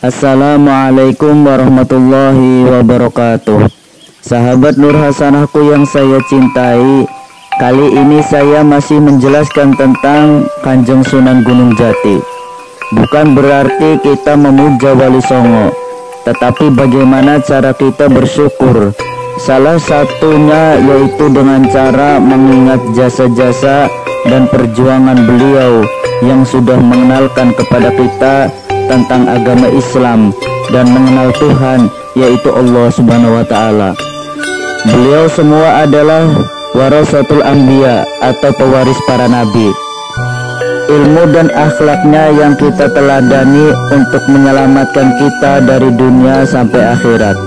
Assalamualaikum warahmatullahi wabarakatuh. Sahabat Nur Hasanahku yang saya cintai, kali ini saya masih menjelaskan tentang Kanjeng Sunan Gunung Jati. Bukan berarti kita memuja Wali Songo, tetapi bagaimana cara kita bersyukur. Salah satunya yaitu dengan cara mengingat jasa-jasa dan perjuangan beliau yang sudah mengenalkan kepada kita tentang agama Islam dan mengenal Tuhan, yaitu Allah Subhanahu wa Ta'ala. Beliau semua adalah warasatul anbiya atau pewaris para nabi. Ilmu dan akhlaknya yang kita teladani untuk menyelamatkan kita dari dunia sampai akhirat.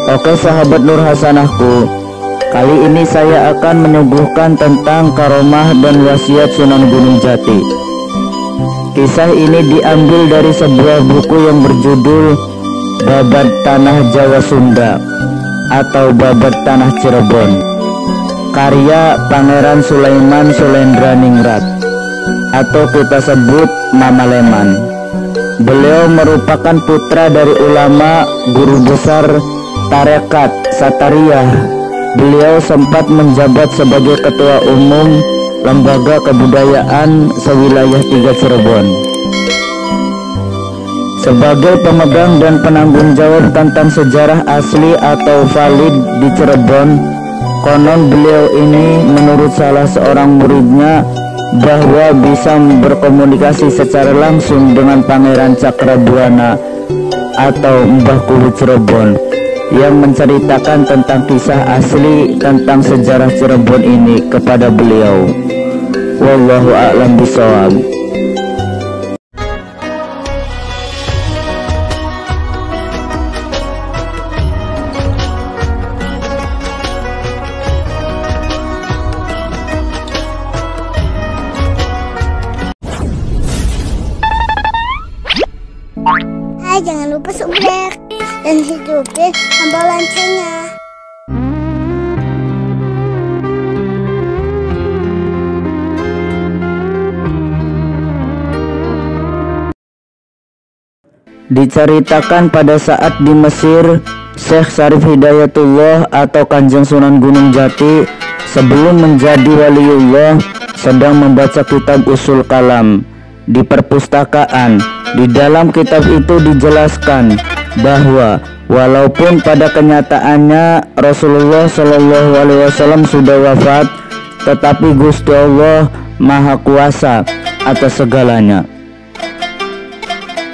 Oke sahabat Nur Hasanahku, kali ini saya akan menyuguhkan tentang karomah dan wasiat Sunan Gunung Jati. Kisah ini diambil dari sebuah buku yang berjudul Babad Tanah Jawa Sunda atau Babad Tanah Cirebon, karya Pangeran Sulaiman Sulendraningrat atau kita sebut Mama Leman. Beliau merupakan putra dari ulama guru besar tarekat Satariyah. Beliau sempat menjabat sebagai ketua umum Lembaga Kebudayaan sewilayah 3 Cirebon. Sebagai pemegang dan penanggung jawab tentang sejarah asli atau valid di Cirebon, konon beliau ini menurut salah seorang muridnya bahwa bisa berkomunikasi secara langsung dengan Pangeran Cakrabuana atau Mbah Kuwu Cirebon yang menceritakan tentang kisah asli tentang sejarah Cirebon ini kepada beliau. Wallahu a'lam bishawab. Hai, jangan lupa subscribe dan hidupin tombol loncengnya. Diceritakan pada saat di Mesir, Syekh Syarif Hidayatullah atau Kanjeng Sunan Gunung Jati sebelum menjadi waliullah sedang membaca kitab Usul Kalam di perpustakaan. Di dalam kitab itu dijelaskan bahwa walaupun pada kenyataannya Rasulullah Shallallahu Alaihi Wasallam sudah wafat, tetapi Gusti Allah Maha Kuasa atas segalanya.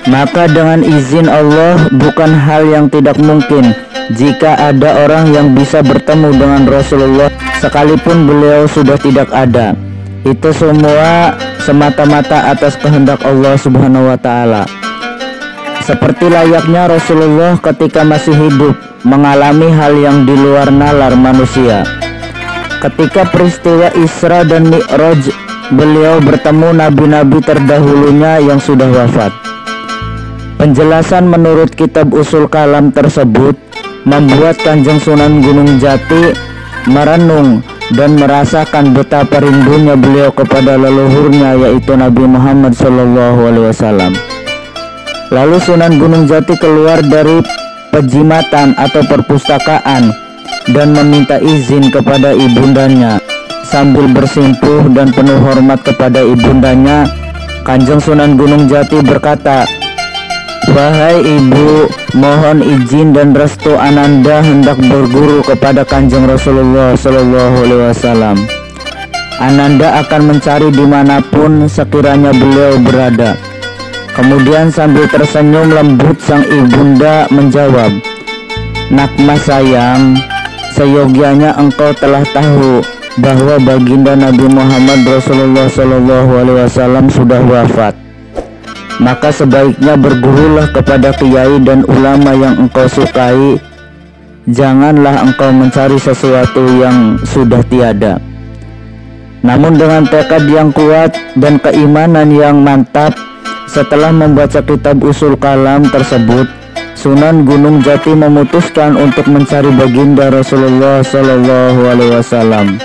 Maka dengan izin Allah bukan hal yang tidak mungkin jika ada orang yang bisa bertemu dengan Rasulullah sekalipun beliau sudah tidak ada. Itu semua semata-mata atas kehendak Allah Subhanahu wa Ta'ala. Seperti layaknya Rasulullah ketika masih hidup mengalami hal yang di luar nalar manusia. Ketika peristiwa Isra dan Mi'raj, beliau bertemu nabi-nabi terdahulunya yang sudah wafat. Penjelasan menurut kitab Usul Kalam tersebut membuat Kanjeng Sunan Gunung Jati merenung dan merasakan betapa rindunya beliau kepada leluhurnya, yaitu Nabi Muhammad SAW. Lalu Sunan Gunung Jati keluar dari pejimatan atau perpustakaan dan meminta izin kepada ibundanya. Sambil bersimpuh dan penuh hormat kepada ibundanya, Kanjeng Sunan Gunung Jati berkata, "Wahai ibu, mohon izin dan restu Ananda hendak berguru kepada Kanjeng Rasulullah Shallallahu Alaihi Wasallam. Ananda akan mencari dimanapun sekiranya beliau berada." Kemudian sambil tersenyum lembut sang ibunda menjawab, "Nak mas sayang, seyogianya engkau telah tahu bahwa baginda Nabi Muhammad Rasulullah Shallallahu Alaihi Wasallam sudah wafat. Maka sebaiknya bergurulah kepada kiai dan ulama yang engkau sukai. Janganlah engkau mencari sesuatu yang sudah tiada." Namun dengan tekad yang kuat dan keimanan yang mantap, setelah membaca kitab Usul Kalam tersebut, Sunan Gunung Jati memutuskan untuk mencari baginda Rasulullah Shallallahu Alaihi Wasallam.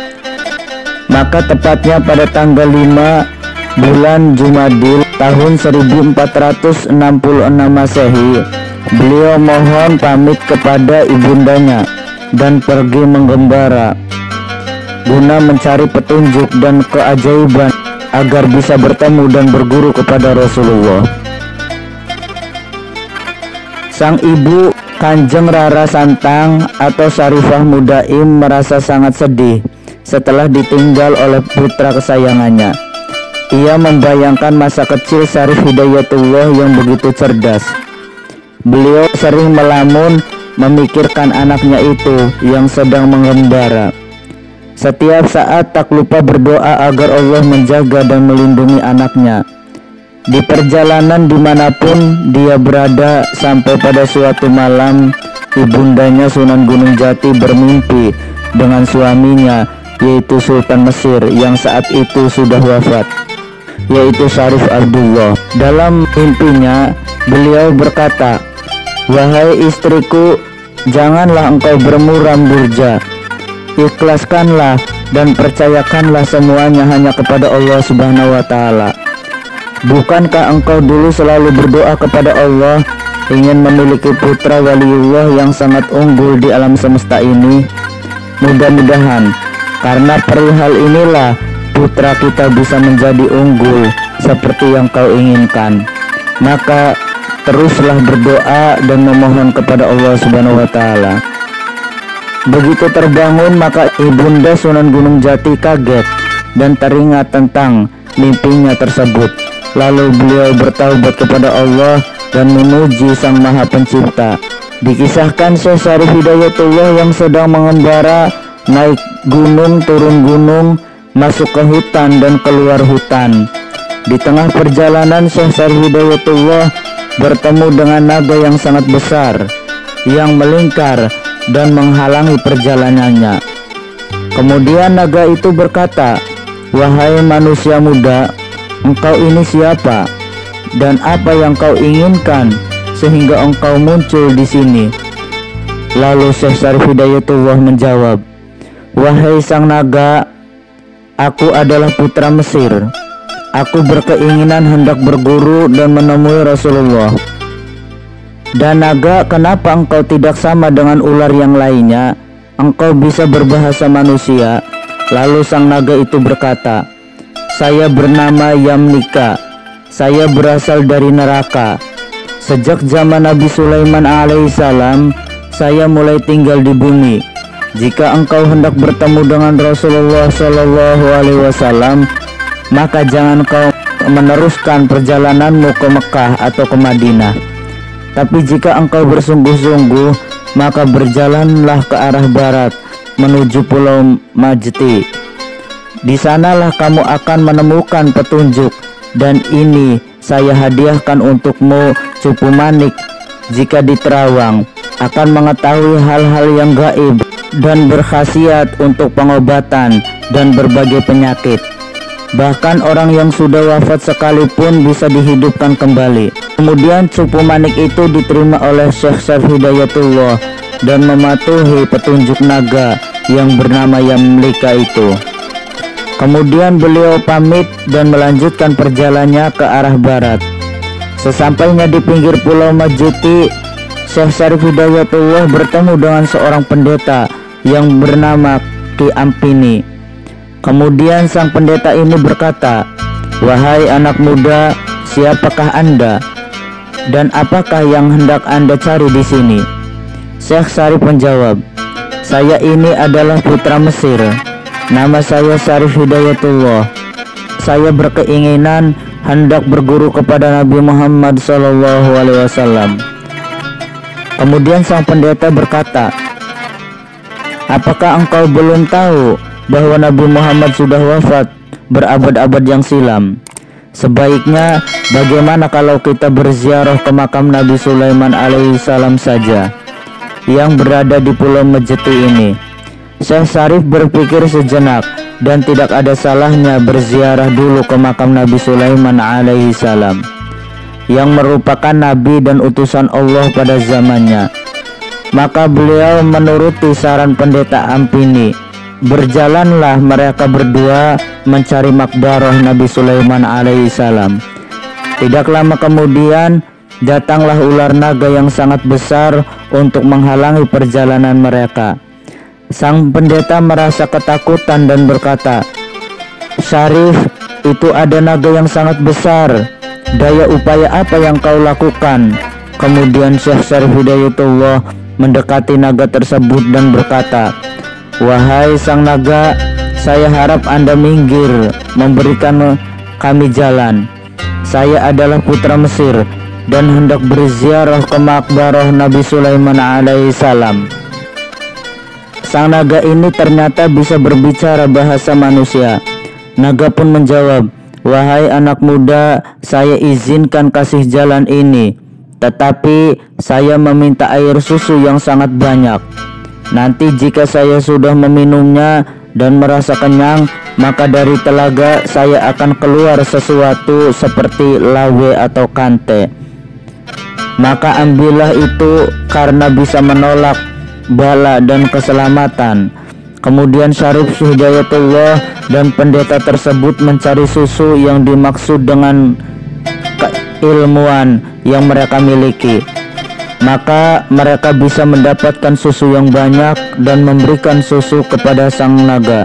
Maka tepatnya pada tanggal 5 bulan Jumadil tahun 1466 Masehi, beliau mohon pamit kepada ibundanya dan pergi menggembara guna mencari petunjuk dan keajaiban agar bisa bertemu dan berguru kepada Rasulullah. Sang ibu Kanjeng Rara Santang atau Syarifah Mudaim merasa sangat sedih setelah ditinggal oleh putra kesayangannya. Ia membayangkan masa kecil Syarif Hidayatullah yang begitu cerdas. Beliau sering melamun memikirkan anaknya itu yang sedang mengembara. Setiap saat tak lupa berdoa agar Allah menjaga dan melindungi anaknya. Di perjalanan dimanapun dia berada, sampai pada suatu malam ibundanya Sunan Gunung Jati bermimpi dengan suaminya, yaitu Sultan Mesir yang saat itu sudah wafat, yaitu Syarif Abdullah. Dalam mimpinya beliau berkata, "Wahai istriku, janganlah engkau bermuram durja. Ikhlaskanlah dan percayakanlah semuanya hanya kepada Allah Subhanahu wa Ta'ala. Bukankah engkau dulu selalu berdoa kepada Allah ingin memiliki putra waliullah yang sangat unggul di alam semesta ini? Mudah-mudahan karena perihal inilah putra kita bisa menjadi unggul seperti yang kau inginkan. Maka teruslah berdoa dan memohon kepada Allah Subhanahu wa Ta'ala." Begitu terbangun, maka ibunda Sunan Gunung Jati kaget dan teringat tentang mimpinya tersebut. Lalu beliau bertaubat kepada Allah dan memuji Sang Maha Pencipta. Dikisahkan Syekh Syarif Hidayatullah yang sedang mengembara, naik gunung, turun gunung, masuk ke hutan dan keluar hutan. Di tengah perjalanan Syekh Syarif Hidayatullah bertemu dengan naga yang sangat besar yang melingkar dan menghalangi perjalanannya. Kemudian naga itu berkata, "Wahai manusia muda, engkau ini siapa dan apa yang kau inginkan sehingga engkau muncul di sini?" Lalu Syekh Syarif Hidayatullah menjawab, "Wahai sang naga, aku adalah putra Mesir. Aku berkeinginan hendak berguru dan menemui Rasulullah." "Dan naga, kenapa engkau tidak sama dengan ular yang lainnya? Engkau bisa berbahasa manusia." Lalu sang naga itu berkata, "Saya bernama Yamnika. Saya berasal dari neraka. Sejak zaman Nabi Sulaiman alaihissalam, saya mulai tinggal di bumi. Jika engkau hendak bertemu dengan Rasulullah Shallallahu Alaihi Wasallam, maka jangan kau meneruskan perjalananmu ke Mekah atau ke Madinah. Tapi jika engkau bersungguh-sungguh, maka berjalanlah ke arah barat menuju Pulau Majti. Di sanalah kamu akan menemukan petunjuk, dan ini saya hadiahkan untukmu Cupu Manik. Jika di Terawang akan mengetahui hal-hal yang gaib dan berkhasiat untuk pengobatan dan berbagai penyakit. Bahkan orang yang sudah wafat sekalipun bisa dihidupkan kembali." Kemudian Cupu Manik itu diterima oleh Syekh Syarif Hidayatullah dan mematuhi petunjuk naga yang bernama Yamlika itu. Kemudian beliau pamit dan melanjutkan perjalanannya ke arah barat. Sesampainya di pinggir Pulau Majiti, Syekh Syarif Hidayatullah bertemu dengan seorang pendeta yang bernama Ki Ampini. Kemudian sang pendeta ini berkata, "Wahai anak muda, siapakah Anda dan apakah yang hendak Anda cari di sini?" Syekh Syarif menjawab, "Saya ini adalah putra Mesir. Nama saya Syarif Hidayatullah. Saya berkeinginan hendak berguru kepada Nabi Muhammad SAW." Kemudian sang pendeta berkata, "Apakah engkau belum tahu bahwa Nabi Muhammad sudah wafat berabad-abad yang silam? Sebaiknya bagaimana kalau kita berziarah ke makam Nabi Sulaiman alaihissalam saja yang berada di Pulau Majti ini." Syekh Syarif berpikir sejenak, dan tidak ada salahnya berziarah dulu ke makam Nabi Sulaiman alaihissalam yang merupakan nabi dan utusan Allah pada zamannya. Maka beliau menuruti saran pendeta Ampini. Berjalanlah mereka berdua mencari makbarah Nabi Sulaiman alaihissalam. Tidak lama kemudian datanglah ular naga yang sangat besar untuk menghalangi perjalanan mereka. Sang pendeta merasa ketakutan dan berkata, "Syarif, itu ada naga yang sangat besar. Daya upaya apa yang kau lakukan?" Kemudian Syekh Syarif Hidayatullah mendekati naga tersebut dan berkata, "Wahai sang naga, saya harap Anda minggir, memberikan kami jalan. Saya adalah putra Mesir dan hendak berziarah ke makbarah Nabi Sulaiman alaihissalam." Sang naga ini ternyata bisa berbicara bahasa manusia. Naga pun menjawab, "Wahai anak muda, saya izinkan kasih jalan ini, tetapi saya meminta air susu yang sangat banyak. Nanti jika saya sudah meminumnya dan merasa kenyang, maka dari telaga saya akan keluar sesuatu seperti lawe atau kante. Maka ambillah itu karena bisa menolak bala dan keselamatan." Kemudian Syarif Hidayatullah dan pendeta tersebut mencari susu yang dimaksud dengan keilmuan yang mereka miliki. Maka mereka bisa mendapatkan susu yang banyak dan memberikan susu kepada sang naga.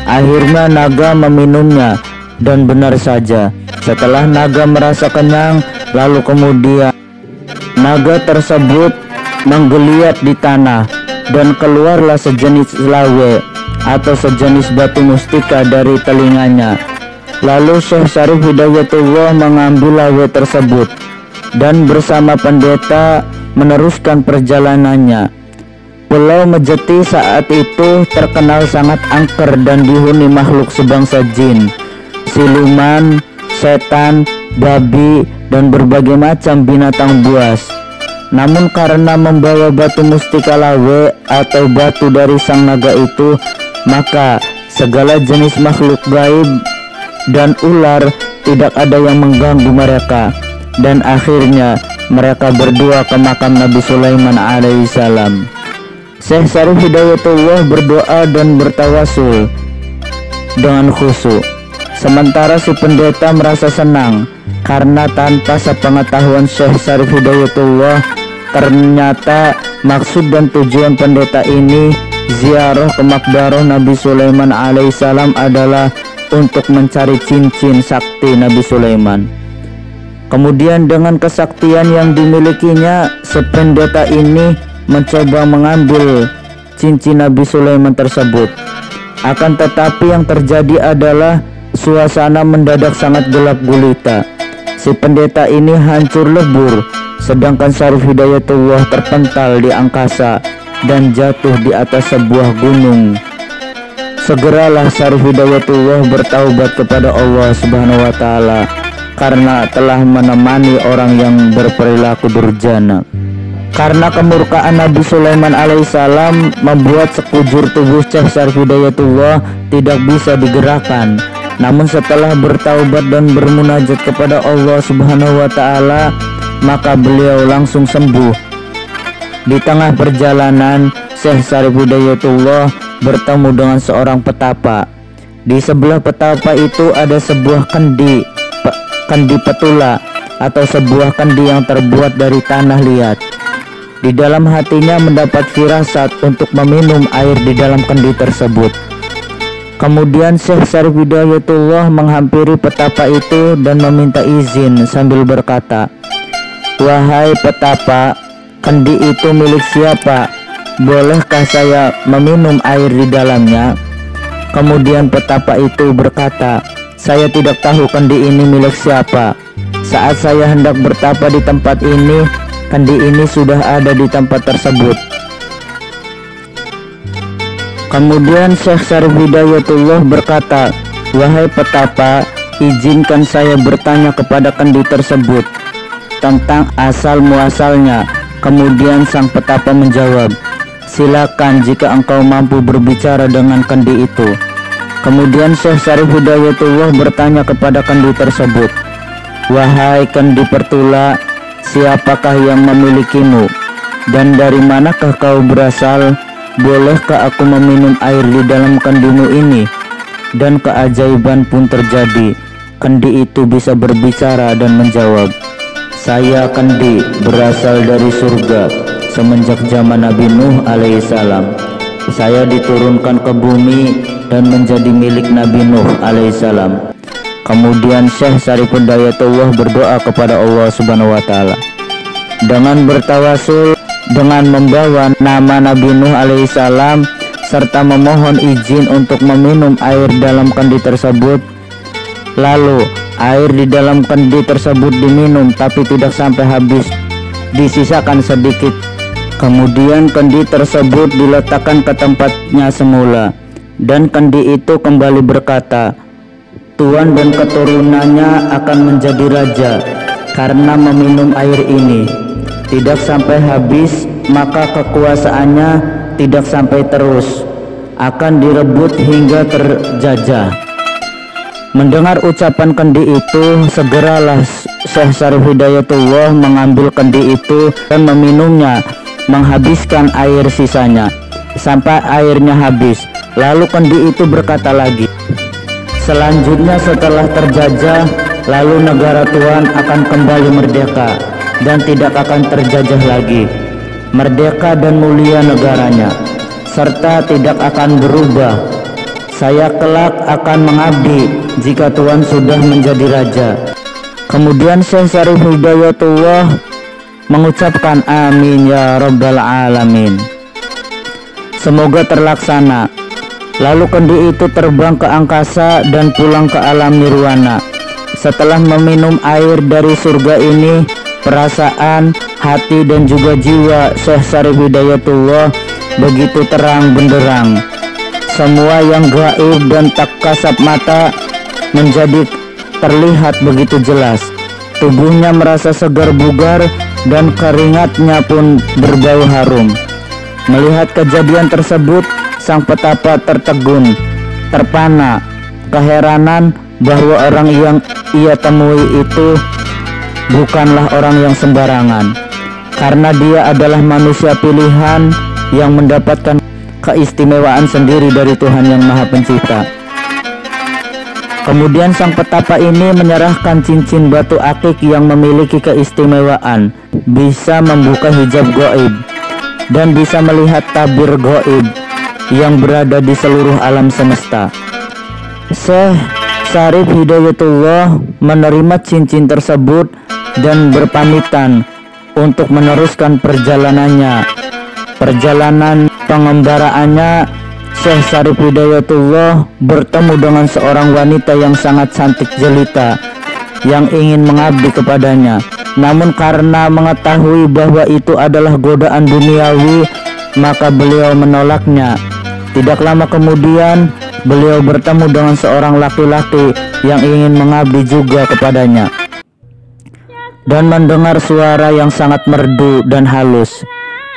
Akhirnya naga meminumnya, dan benar saja, setelah naga merasa kenyang, lalu kemudian naga tersebut menggeliat di tanah dan keluarlah sejenis lawe atau sejenis batu mustika dari telinganya. Lalu Syekh Syarif Hidayatullah mengambil lawe tersebut dan bersama pendeta meneruskan perjalanannya. Pulau Mejeti saat itu terkenal sangat angker dan dihuni makhluk sebangsa jin, siluman, setan, babi, dan berbagai macam binatang buas. Namun karena membawa batu mustika lawe atau batu dari sang naga itu, maka segala jenis makhluk gaib dan ular tidak ada yang mengganggu mereka. Dan akhirnya mereka berdua ke makam Nabi Sulaiman alaihissalam. Syekh Syarif Hidayatullah berdoa dan bertawasul dengan khusyuk. Sementara si pendeta merasa senang karena tanpa sepengetahuan Syekh Syarif Hidayatullah, ternyata maksud dan tujuan pendeta ini ziarah ke makbarah Nabi Sulaiman alaihissalam adalah untuk mencari cincin sakti Nabi Sulaiman. Kemudian dengan kesaktian yang dimilikinya, si pendeta ini mencoba mengambil cincin Nabi Sulaiman tersebut. Akan tetapi yang terjadi adalah suasana mendadak sangat gelap gulita. Si pendeta ini hancur lebur, sedangkan Syarif Hidayatullah terpental di angkasa dan jatuh di atas sebuah gunung. Segeralah Syarif Hidayatullah bertaubat kepada Allah Subhanahu wa Ta'ala karena telah menemani orang yang berperilaku durjana. Karena kemurkaan Nabi Sulaiman alaihissalam membuat sekujur tubuh Syekh Syarif Hidayatullah tidak bisa digerakkan. Namun setelah bertaubat dan bermunajat kepada Allah Subhanahu wa Ta'ala, maka beliau langsung sembuh. Di tengah perjalanan, Syekh Syarif Hidayatullah bertemu dengan seorang petapa. Di sebelah petapa itu ada sebuah kendi petula atau sebuah kendi yang terbuat dari tanah liat. Di dalam hatinya mendapat firasat untuk meminum air di dalam kendi tersebut. Kemudian Syekh Syarif Hidayatullah menghampiri petapa itu dan meminta izin sambil berkata, "Wahai petapa, kendi itu milik siapa? Bolehkah saya meminum air di dalamnya?" Kemudian petapa itu berkata, "Saya tidak tahu kendi ini milik siapa. Saat saya hendak bertapa di tempat ini, kendi ini sudah ada di tempat tersebut." Kemudian Syekh Syarif Hidayatullah berkata, "Wahai petapa, izinkan saya bertanya kepada kendi tersebut tentang asal muasalnya." Kemudian sang petapa menjawab, "Silakan jika engkau mampu berbicara dengan kendi itu." Kemudian Syekh Syarif Hidayatullah bertanya kepada kendi tersebut, "Wahai kendi petula, siapakah yang memilikimu? Dan dari manakah kau berasal? Bolehkah aku meminum air di dalam kendimu ini?" Dan keajaiban pun terjadi. kendi itu bisa berbicara dan menjawab, "Saya kendi berasal dari surga semenjak zaman Nabi Nuh alaihissalam. Saya diturunkan ke bumi dan menjadi milik Nabi Nuh alaihissalam." Kemudian Syekh Syarif Hidayatullah berdoa kepada Allah Subhanahu wa taala dengan bertawasul dengan membawa nama Nabi Nuh alaihissalam serta memohon izin untuk meminum air dalam kendi tersebut. Lalu air di dalam kendi tersebut diminum tapi tidak sampai habis, disisakan sedikit. Kemudian kendi tersebut diletakkan ke tempatnya semula, dan kendi itu kembali berkata, "Tuan dan keturunannya akan menjadi raja karena meminum air ini. Tidak sampai habis, maka kekuasaannya tidak sampai terus, akan direbut hingga terjajah." Mendengar ucapan kendi itu, segeralah Syekh Syarif Hidayatullah mengambil kendi itu dan meminumnya, menghabiskan air sisanya sampai airnya habis. Lalu kendi itu berkata lagi, "Selanjutnya setelah terjajah, lalu negara Tuhan akan kembali merdeka dan tidak akan terjajah lagi. Merdeka dan mulia negaranya, serta tidak akan berubah. Saya kelak akan mengabdi jika Tuhan sudah menjadi raja." Kemudian Syekh Syarif Hidayatullah mengucapkan, "Amin ya rabbal alamin." Semoga terlaksana. Lalu kendi itu terbang ke angkasa dan pulang ke alam nirwana. Setelah meminum air dari surga ini, perasaan, hati dan juga jiwa Syekh Syarif Hidayatullah begitu terang benderang. Semua yang gaib dan tak kasat mata menjadi terlihat begitu jelas. Tubuhnya merasa segar bugar dan keringatnya pun berbau harum. Melihat kejadian tersebut, sang petapa tertegun, terpana, keheranan bahwa orang yang ia temui itu bukanlah orang yang sembarangan, karena dia adalah manusia pilihan yang mendapatkan keistimewaan sendiri dari Tuhan Yang Maha Pencipta. Kemudian sang petapa ini menyerahkan cincin batu akik yang memiliki keistimewaan, bisa membuka hijab gaib dan bisa melihat tabir gaib yang berada di seluruh alam semesta. Syekh Syarif Hidayatullah menerima cincin tersebut dan berpamitan untuk meneruskan perjalanannya. Perjalanan pengembaraannya, Syekh Syarif Hidayatullah bertemu dengan seorang wanita yang sangat cantik jelita yang ingin mengabdi kepadanya. Namun karena mengetahui bahwa itu adalah godaan duniawi, maka beliau menolaknya. Tidak lama kemudian, beliau bertemu dengan seorang laki-laki yang ingin mengabdi juga kepadanya dan mendengar suara yang sangat merdu dan halus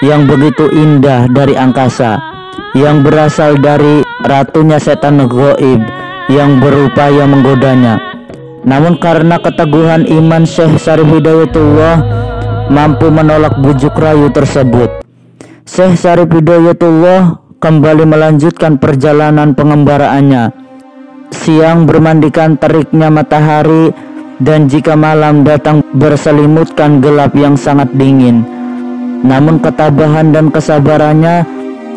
yang begitu indah dari angkasa, yang berasal dari ratunya setan gaib yang berupaya menggodanya. Namun karena keteguhan iman, Syekh Syarif Hidayatullah mampu menolak bujuk rayu tersebut. Syekh Syarif Hidayatullah kembali melanjutkan perjalanan pengembaraannya. Siang bermandikan teriknya matahari, dan jika malam datang berselimutkan gelap yang sangat dingin. Namun ketabahan dan kesabarannya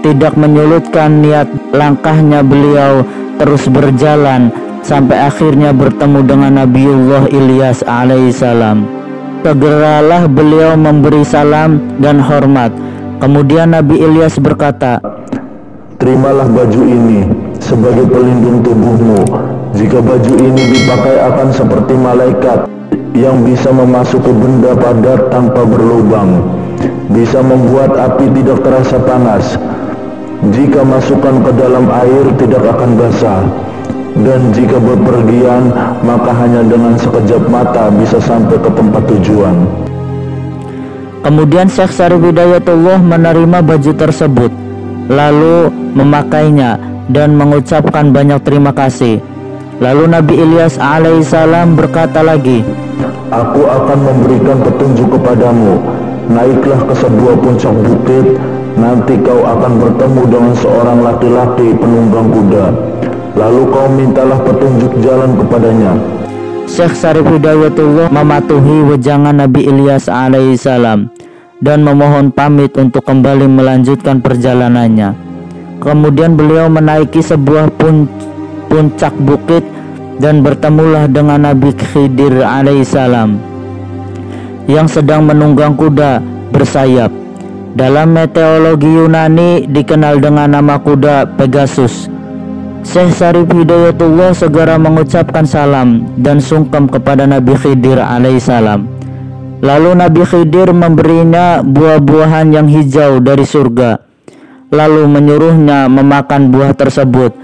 tidak menyulutkan niat langkahnya. Beliau terus berjalan sampai akhirnya bertemu dengan Nabiullah Ilyas alaihissalam. Segeralah beliau memberi salam dan hormat. Kemudian Nabi Ilyas berkata, "Terimalah baju ini sebagai pelindung tubuhmu. Jika baju ini dipakai akan seperti malaikat yang bisa memasuki benda padat tanpa berlubang, bisa membuat api tidak terasa panas. Jika masukkan ke dalam air tidak akan basah, dan jika bepergian maka hanya dengan sekejap mata bisa sampai ke tempat tujuan." Kemudian Syekh Syarif Hidayatullah menerima baju tersebut, lalu memakainya dan mengucapkan banyak terima kasih. Lalu Nabi Ilyas alaihissalam berkata lagi, "Aku akan memberikan petunjuk kepadamu. Naiklah ke sebuah puncak bukit. Nanti kau akan bertemu dengan seorang laki-laki penunggang kuda. Lalu kau mintalah petunjuk jalan kepadanya." Syekh Syarif Hidayatullah mematuhi wejangan Nabi Ilyas alaihissalam dan memohon pamit untuk kembali melanjutkan perjalanannya. Kemudian beliau menaiki sebuah puncak bukit dan bertemulah dengan Nabi Khidir alaihissalam yang sedang menunggang kuda bersayap. Dalam meteorologi Yunani dikenal dengan nama kuda Pegasus. Syekh Syarif Hidayatullah segera mengucapkan salam dan sungkem kepada Nabi Khidir alaihissalam. Lalu Nabi Khidir memberinya buah-buahan yang hijau dari surga, lalu menyuruhnya memakan buah tersebut.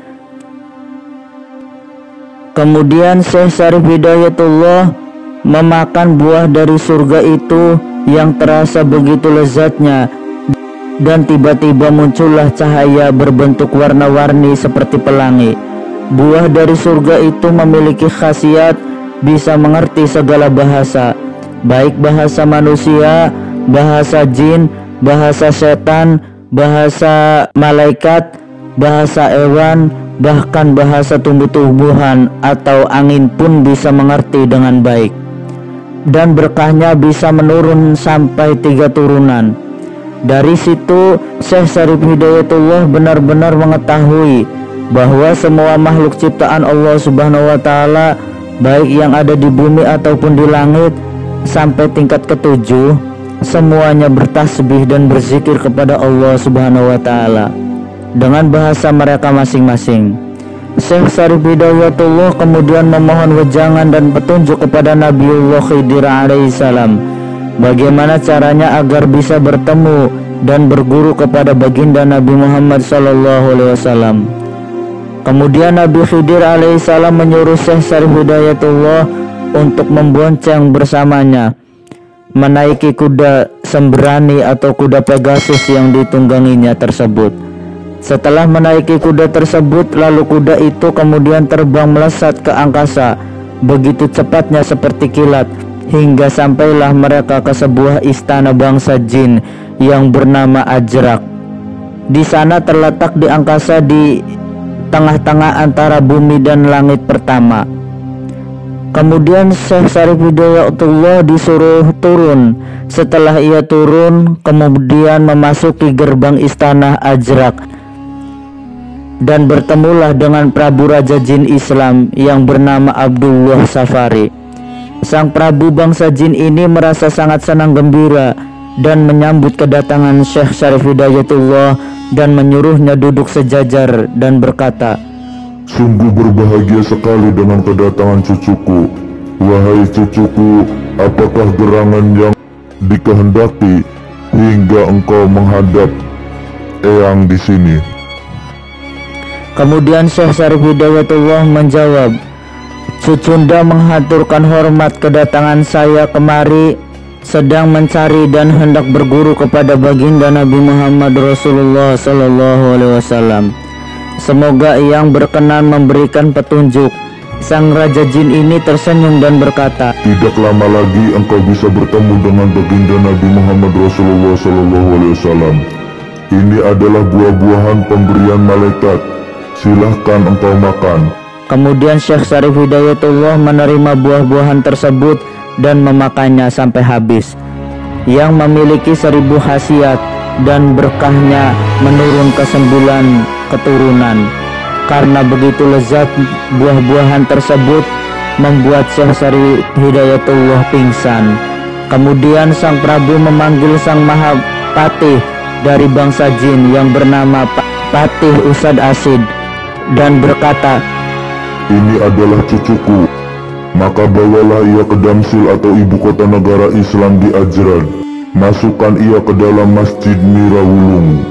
Kemudian Syekh Syarif Hidayatullah memakan buah dari surga itu yang terasa begitu lezatnya, dan tiba-tiba muncullah cahaya berbentuk warna-warni seperti pelangi. Buah dari surga itu memiliki khasiat bisa mengerti segala bahasa, baik bahasa manusia, bahasa jin, bahasa setan, bahasa malaikat, bahasa hewan, bahkan bahasa tumbuh-tumbuhan atau angin pun bisa mengerti dengan baik. Dan berkahnya bisa menurun sampai 3 turunan. Dari situ Syekh Syarif Hidayatullah benar-benar mengetahui bahwa semua makhluk ciptaan Allah Subhanahu wa taala, baik yang ada di bumi ataupun di langit sampai tingkat ke-7, semuanya bertasbih dan berzikir kepada Allah Subhanahu wa taala dengan bahasa mereka masing-masing. Syekh Syarif Hidayatullah kemudian memohon wejangan dan petunjuk kepada Nabiullah Khidir alaihissalam bagaimana caranya agar bisa bertemu dan berguru kepada baginda Nabi Muhammad SAW. Kemudian Nabi Khidir alaihissalam menyuruh Syekh Syarif Hidayatullah untuk membonceng bersamanya, menaiki kuda sembrani atau kuda Pegasus yang ditungganginya tersebut. Setelah menaiki kuda tersebut, lalu kuda itu kemudian terbang melesat ke angkasa begitu cepatnya seperti kilat, hingga sampailah mereka ke sebuah istana bangsa jin yang bernama Ajrak. Di sana terletak di angkasa di tengah-tengah antara bumi dan langit pertama. Kemudian Syekh Syarif Hidayatullah disuruh turun. Setelah ia turun, kemudian memasuki gerbang istana Ajrak dan bertemulah dengan Prabu Raja Jin Islam yang bernama Abdullah Safari. Sang Prabu bangsa jin ini merasa sangat senang gembira dan menyambut kedatangan Syekh Syarif Hidayatullah dan menyuruhnya duduk sejajar dan berkata, "Sungguh berbahagia sekali dengan kedatangan cucuku. Wahai cucuku, apakah gerangan yang dikehendaki hingga engkau menghadap eyang di sini?" Kemudian Syekh Syarif Hidayatullah menjawab, "Cucunda menghaturkan hormat kedatangan saya kemari sedang mencari dan hendak berguru kepada baginda Nabi Muhammad Rasulullah SAW. Semoga yang berkenan memberikan petunjuk." Sang Raja Jin ini tersenyum dan berkata, "Tidak lama lagi engkau bisa bertemu dengan baginda Nabi Muhammad Rasulullah SAW. Ini adalah buah-buahan pemberian malaikat. Silahkan engkau makan." Kemudian Syekh Syarif Hidayatullah menerima buah-buahan tersebut dan memakannya sampai habis, yang memiliki 1000 khasiat dan berkahnya menurun ke 9 keturunan. Karena begitu lezat buah-buahan tersebut membuat Syekh Syarif Hidayatullah pingsan. Kemudian sang Prabu memanggil sang Mahapatih dari bangsa jin yang bernama Patih Usad Asid dan berkata, "Ini adalah cucuku, maka bawalah ia ke Damsil atau ibu kota negara Islam di Ajran. Masukkan ia ke dalam Masjid Mirawulung."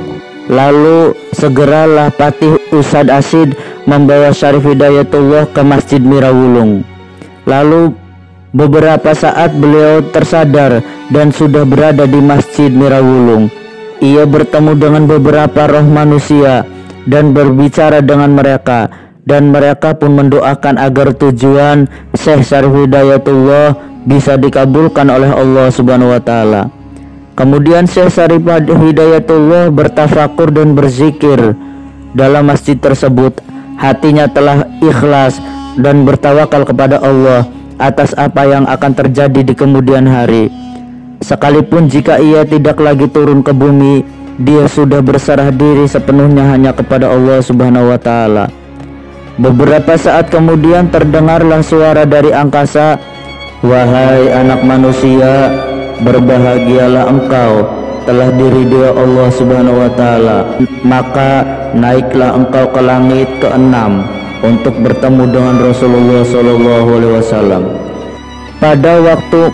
Lalu segeralah Patih Usad Asid membawa Syarif Hidayatullah ke Masjid Mirawulung. Lalu beberapa saat beliau tersadar dan sudah berada di Masjid Mirawulung. Ia bertemu dengan beberapa roh manusia dan berbicara dengan mereka, dan mereka pun mendoakan agar tujuan Syekh Syarif Hidayatullah bisa dikabulkan oleh Allah Subhanahu wa taala. Kemudian Syekh Syarif Hidayatullah bertafakur dan berzikir dalam masjid tersebut. Hatinya telah ikhlas dan bertawakal kepada Allah atas apa yang akan terjadi di kemudian hari. Sekalipun jika ia tidak lagi turun ke bumi, dia sudah berserah diri sepenuhnya hanya kepada Allah Subhanahu wa taala. Beberapa saat kemudian terdengarlah suara dari angkasa, "Wahai anak manusia, berbahagialah engkau, telah diridhoi Allah Subhanahu wa taala. Maka naiklah engkau ke langit ke-6 untuk bertemu dengan Rasulullah sallallahu alaihi wasallam." Pada waktu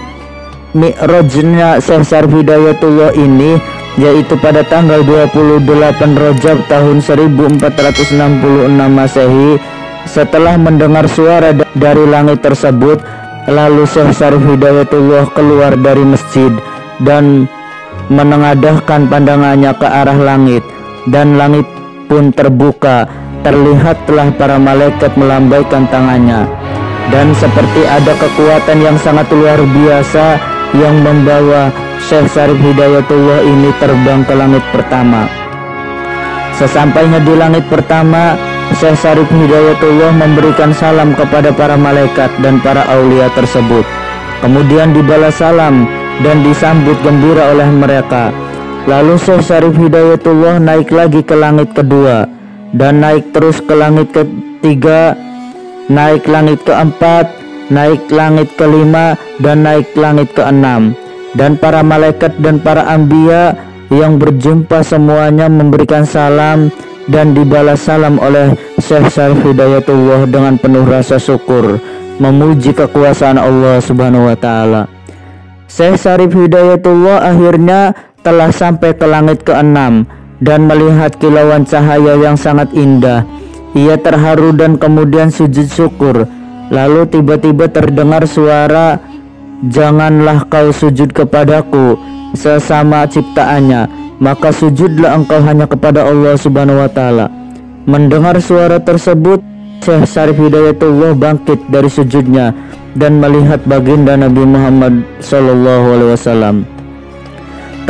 Mi'rajnya Syekh Syarif Hidayatullah ini, yaitu pada tanggal 28 Rajab tahun 1466 Masehi, setelah mendengar suara dari langit tersebut, lalu Syekh Syarif Hidayatullah keluar dari masjid dan menengadahkan pandangannya ke arah langit, dan langit pun terbuka. Terlihatlah para malaikat melambaikan tangannya, dan seperti ada kekuatan yang sangat luar biasa yang membawa Syekh Syarif Hidayatullah ini terbang ke langit pertama. Sesampainya di langit pertama, Syekh Syarif Hidayatullah memberikan salam kepada para malaikat dan para aulia tersebut. Kemudian dibalas salam dan disambut gembira oleh mereka. Lalu Syekh Syarif Hidayatullah naik lagi ke langit kedua, dan naik terus ke langit ketiga, naik langit keempat, naik langit kelima, dan naik langit keenam. Dan para malaikat dan para anbiya yang berjumpa semuanya memberikan salam dan dibalas salam oleh Syekh Syarif Hidayatullah dengan penuh rasa syukur, memuji kekuasaan Allah Subhanahu wa taala. Syekh Syarif Hidayatullah akhirnya telah sampai ke langit ke-6 dan melihat kilauan cahaya yang sangat indah. Ia terharu dan kemudian sujud syukur. Lalu tiba-tiba terdengar suara, "Janganlah kau sujud kepadaku sesama ciptaannya, maka sujudlah engkau hanya kepada Allah Subhanahu wa taala." Mendengar suara tersebut, Syekh Syarif Hidayatullah bangkit dari sujudnya dan melihat baginda Nabi Muhammad SAW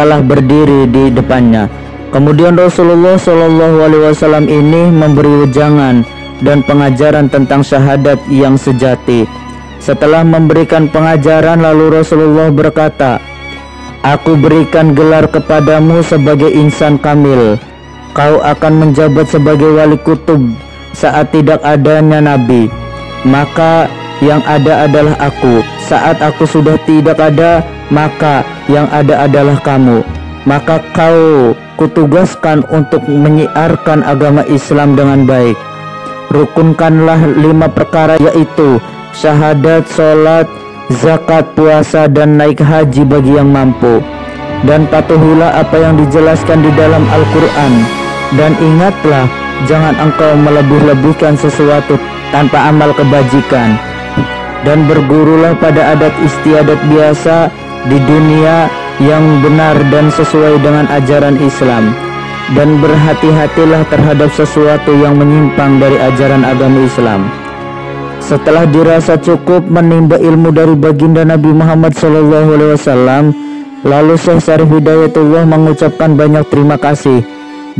telah berdiri di depannya. Kemudian Rasulullah SAW ini memberi wejangan dan pengajaran tentang syahadat yang sejati. Setelah memberikan pengajaran, lalu Rasulullah berkata, "Aku berikan gelar kepadamu sebagai insan kamil. Kau akan menjabat sebagai wali kutub saat tidak adanya nabi. Maka yang ada adalah aku. Saat aku sudah tidak ada, maka yang ada adalah kamu. Maka kau kutugaskan untuk menyiarkan agama Islam dengan baik. Rukunkanlah 5 perkara, yaitu syahadat, sholat, zakat, puasa, dan naik haji bagi yang mampu. Dan patuhilah apa yang dijelaskan di dalam Al-Quran. Dan ingatlah, jangan engkau melebih-lebihkan sesuatu tanpa amal kebajikan. Dan bergurulah pada adat istiadat biasa di dunia yang benar dan sesuai dengan ajaran Islam. Dan berhati-hatilah terhadap sesuatu yang menyimpang dari ajaran agama Islam." Setelah dirasa cukup menimba ilmu dari baginda Nabi Muhammad SAW, lalu Syekh Syarif Hidayatullah mengucapkan banyak terima kasih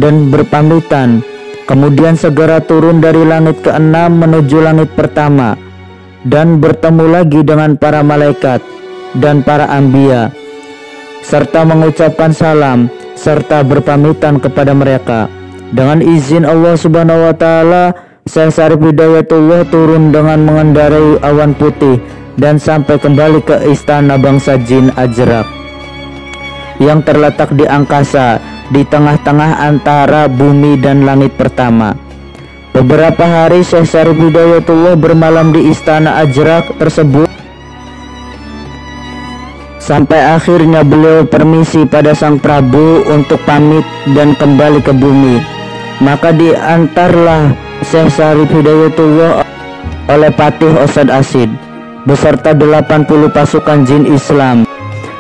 dan berpamitan. Kemudian segera turun dari langit ke-6 menuju langit pertama dan bertemu lagi dengan para malaikat dan para anbiya, serta mengucapkan salam serta berpamitan kepada mereka. Dengan izin Allah Subhanahu wa taala, Syekh Syarif Hidayatullah turun dengan mengendarai awan putih dan sampai kembali ke istana bangsa jin Ajrak yang terletak di angkasa di tengah-tengah antara bumi dan langit pertama. Beberapa hari Syekh Syarif Hidayatullah bermalam di istana Ajrak tersebut, sampai akhirnya beliau permisi pada sang Prabu untuk pamit dan kembali ke bumi. Maka diantarlah Syekh Syarif Hidayatullah oleh Patih Osad Asid beserta 80 pasukan jin Islam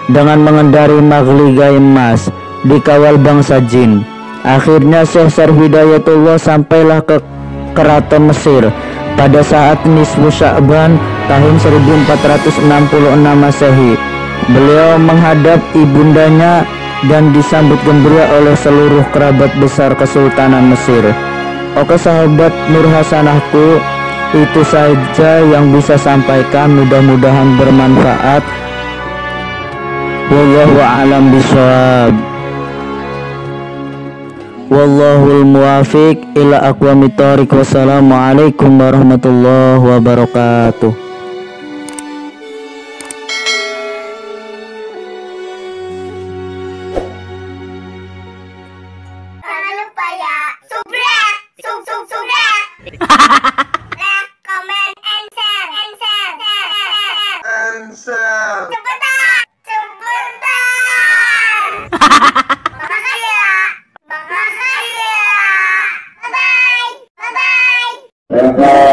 dengan mengendarai maghligai emas dikawal bangsa jin. Akhirnya Syekh Syarif Hidayatullah sampailah ke keraton Mesir pada saat nisfu Sya'ban tahun 1466 Masehi. Beliau menghadap ibundanya dan disambut gembira oleh seluruh kerabat besar Kesultanan Mesir. Oke sahabat Nur Hasanahku, Itu saja yang bisa sampaikan, mudah-mudahan bermanfaat. Wallahu a'lam bishawab. Wallahul muwafiq ila aqwamit thoriq. Wassalamualaikum warahmatullahi wabarakatuh. Jangan lupa ya, subscribe, subscribe. Like, comment, and share, Cepetan, cepetan. Makasih ya, makasih ya. Bye bye, bye bye.